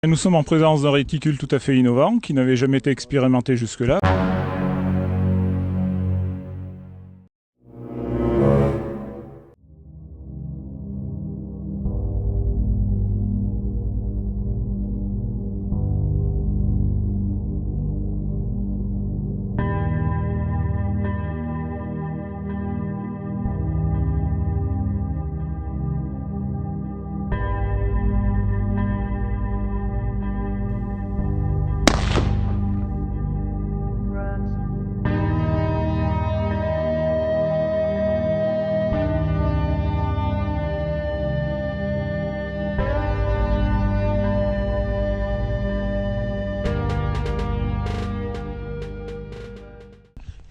Nous sommes en présence d'un réticule tout à fait innovant qui n'avait jamais été expérimenté jusque-là.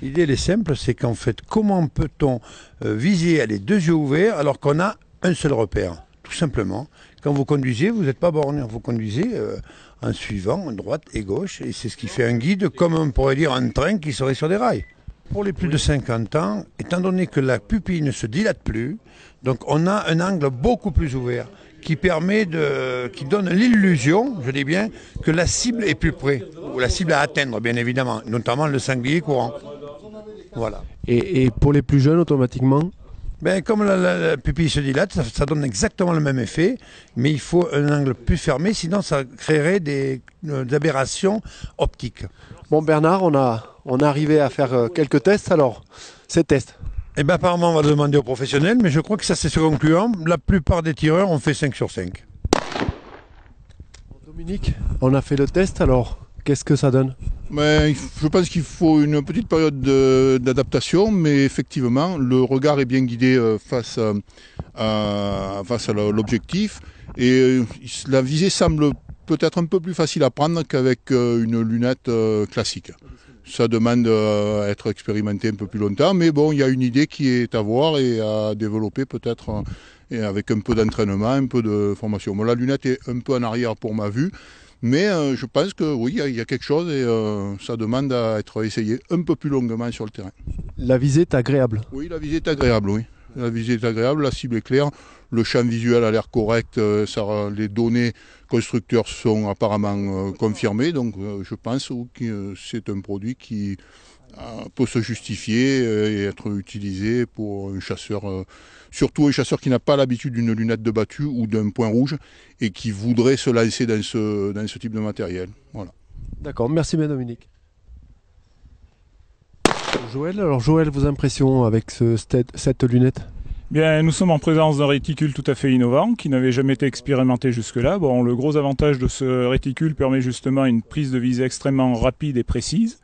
L'idée elle est simple, c'est qu'en fait, comment peut-on viser à les deux yeux ouverts alors qu'on a un seul repère? Tout simplement, quand vous conduisez, vous n'êtes pas borné, vous conduisez en suivant droite et gauche, et c'est ce qui fait un guide, comme on pourrait dire un train qui serait sur des rails. Pour les plus de 50 ans, étant donné que la pupille ne se dilate plus, donc on a un angle beaucoup plus ouvert qui donne l'illusion, je dis bien, que la cible est plus près, ou la cible à atteindre bien évidemment, notamment le sanglier courant. Voilà. Et pour les plus jeunes, automatiquement? Comme la pupille se dilate, ça donne exactement le même effet, mais il faut un angle plus fermé, sinon ça créerait des aberrations optiques. Bon Bernard, on est arrivé à faire quelques tests, alors ces tests. Apparemment on va le demander aux professionnels, mais je crois que ça c'est concluant. La plupart des tireurs ont fait 5 sur 5. Dominique, on a fait le test, alors qu'est-ce que ça donne? Je pense qu'il faut une petite période d'adaptation, mais effectivement, le regard est bien guidé face à l'objectif. Et la visée semble peut-être un peu plus facile à prendre qu'avec une lunette classique. Ça demande à être expérimenté un peu plus longtemps, mais bon, il y a une idée qui est à voir et à développer peut-être et avec un peu d'entraînement, un peu de formation. Bon, la lunette est un peu en arrière pour ma vue. Mais je pense que oui, il y a quelque chose et ça demande à être essayé un peu plus longuement sur le terrain. La visée est agréable? Oui, la visée est agréable, oui. La visée est agréable, la cible est claire, le champ visuel a l'air correct, les données constructeurs sont apparemment confirmées, donc je pense que c'est un produit qui peut se justifier et être utilisé pour un chasseur, surtout un chasseur qui n'a pas l'habitude d'une lunette de battue ou d'un point rouge et qui voudrait se lancer dans ce type de matériel. Voilà. D'accord, merci bien Dominique. Joël, alors Joël, vos impressions avec cette lunette? Nous sommes en présence d'un réticule tout à fait innovant qui n'avait jamais été expérimenté jusque-là. Bon, le gros avantage de ce réticule permet justement une prise de visée extrêmement rapide et précise,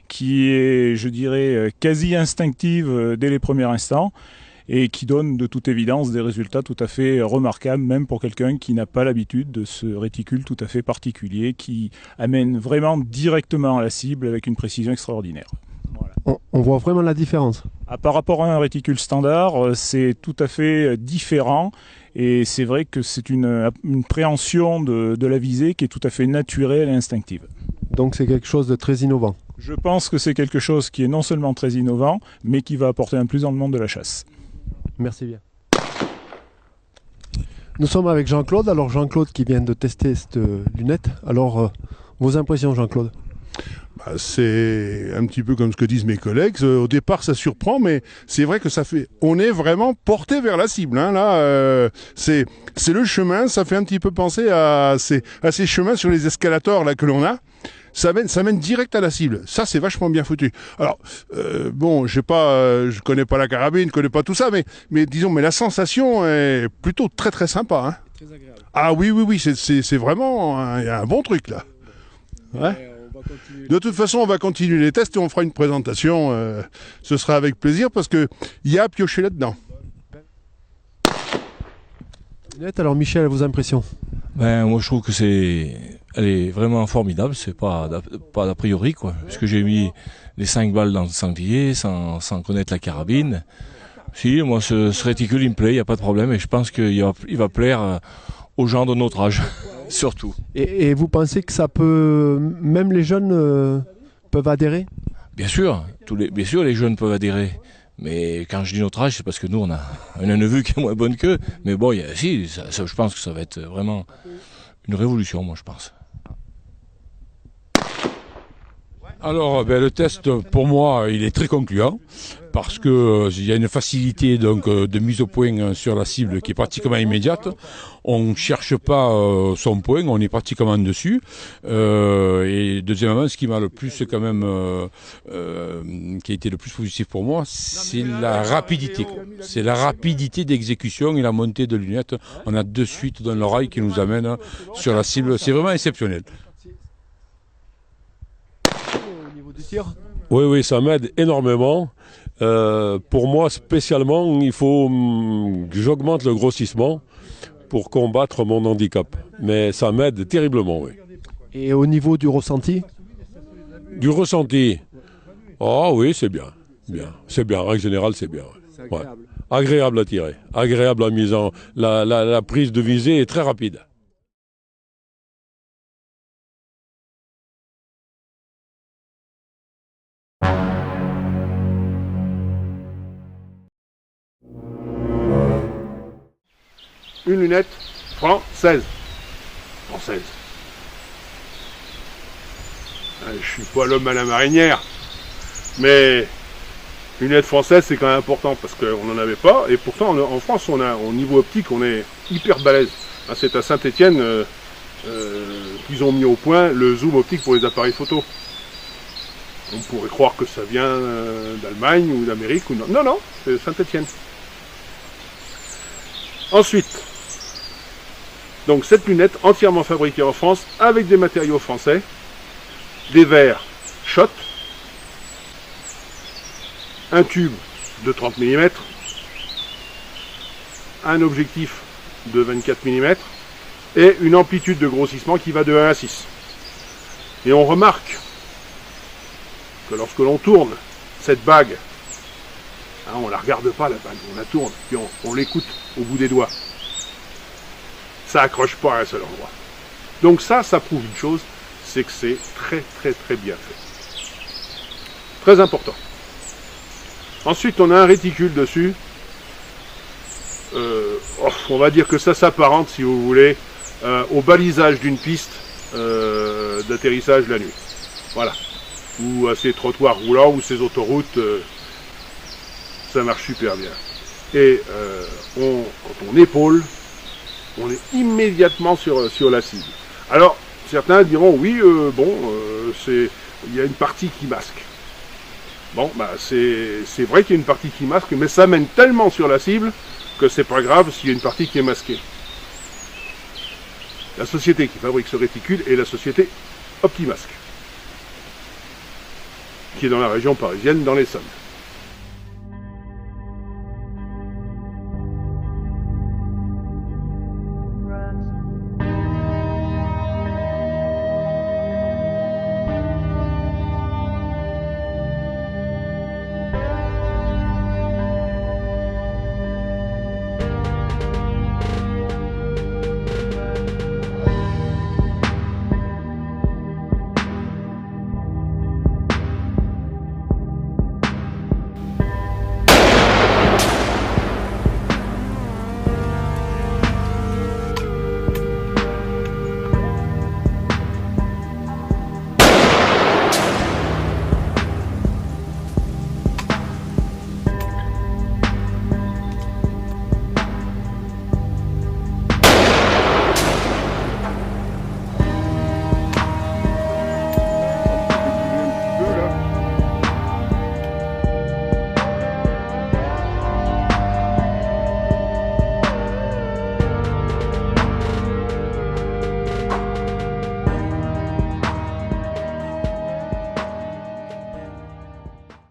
qui est, je dirais, quasi instinctive dès les premiers instants et qui donne de toute évidence des résultats tout à fait remarquables, même pour quelqu'un qui n'a pas l'habitude de ce réticule tout à fait particulier qui amène vraiment directement à la cible avec une précision extraordinaire. Voilà. On voit vraiment la différence. Par rapport à un réticule standard, c'est tout à fait différent et c'est vrai que c'est une préhension de la visée qui est tout à fait naturelle et instinctive. Donc c'est quelque chose de très innovant. Je pense que c'est quelque chose qui est non seulement très innovant, mais qui va apporter un plus dans le monde de la chasse. Merci bien. Nous sommes avec Jean-Claude. Alors Jean-Claude qui vient de tester cette lunette. Alors vos impressions Jean-Claude? C'est un petit peu comme ce que disent mes collègues. Au départ, ça surprend, mais c'est vrai que on est vraiment porté vers la cible. Hein. Là, c'est le chemin. Ça fait un petit peu penser à ces chemins sur les escalators là que l'on a. Ça mène direct à la cible. Ça, c'est vachement bien foutu. Alors, je connais pas la carabine, je connais pas tout ça, mais disons, la sensation est plutôt très très sympa. Hein. Très agréable. Ah oui, c'est vraiment un bon truc là. Ouais. De toute façon, on va continuer les tests et on fera une présentation. Ce sera avec plaisir parce qu'il y a à piocher là-dedans. Alors Michel, vos impressions? Moi je trouve que elle est vraiment formidable, c'est pas d'a priori quoi. Puisque j'ai mis les 5 balles dans le sanglier sans connaître la carabine. Si, moi ce réticule il me plaît, il n'y a pas de problème et je pense qu'il va plaire aux gens de notre âge, surtout. Et vous pensez que ça peut, même les jeunes peuvent adhérer? Bien sûr, les jeunes peuvent adhérer. Mais quand je dis notre âge, c'est parce que nous, on a une neveu qui est moins bonne qu'eux. Mais bon, je pense que ça va être vraiment une révolution, moi je pense. Alors, le test, pour moi, il est très concluant parce qu'il y a une facilité donc, de mise au point sur la cible qui est pratiquement immédiate. On ne cherche pas son point, on est pratiquement dessus. Et deuxièmement, ce qui m'a le plus quand même, qui a été le plus positif pour moi, c'est la rapidité. C'est la rapidité d'exécution et la montée de lunettes. On a de suite dans l'oreille qui nous amène sur la cible. C'est vraiment exceptionnel. Oui, ça m'aide énormément. Pour moi, spécialement, il faut que j'augmente le grossissement pour combattre mon handicap. Mais ça m'aide terriblement, oui. Et au niveau du ressenti? Du ressenti? Oh oui, c'est bien. C'est bien, en règle générale, c'est bien. Ouais. Agréable à tirer. Agréable à mise en... La prise de visée est très rapide. Une lunette française. Française. Je suis pas l'homme à la marinière, mais une lunette française c'est quand même important parce qu'on n'en avait pas et pourtant en France au niveau optique on est hyper balèze. C'est à Saint-Étienne qu'ils ont mis au point le zoom optique pour les appareils photo. On pourrait croire que ça vient d'Allemagne ou d'Amérique ou non. Non, c'est Saint-Étienne. Ensuite, donc cette lunette entièrement fabriquée en France avec des matériaux français, des verres shot, un tube de 30 mm, un objectif de 24 mm et une amplitude de grossissement qui va de 1 à 6. Et on remarque que lorsque l'on tourne cette bague, on ne la regarde pas la bague, on la tourne, puis on l'écoute au bout des doigts. Ça accroche pas à un seul endroit. Donc ça prouve une chose, c'est que c'est très bien fait. Très important. Ensuite, on a un réticule dessus. On va dire que ça s'apparente, si vous voulez, au balisage d'une piste d'atterrissage la nuit. Voilà. Ou à ces trottoirs roulants ou ces autoroutes, ça marche super bien. Et quand on épaule, on est immédiatement sur la cible. Alors, certains diront, oui, il y a une partie qui masque. Bon, c'est vrai qu'il y a une partie qui masque, mais ça mène tellement sur la cible que c'est pas grave s'il y a une partie qui est masquée. La société qui fabrique ce réticule est la société Optimasque, qui est dans la région parisienne, dans l'Essonne.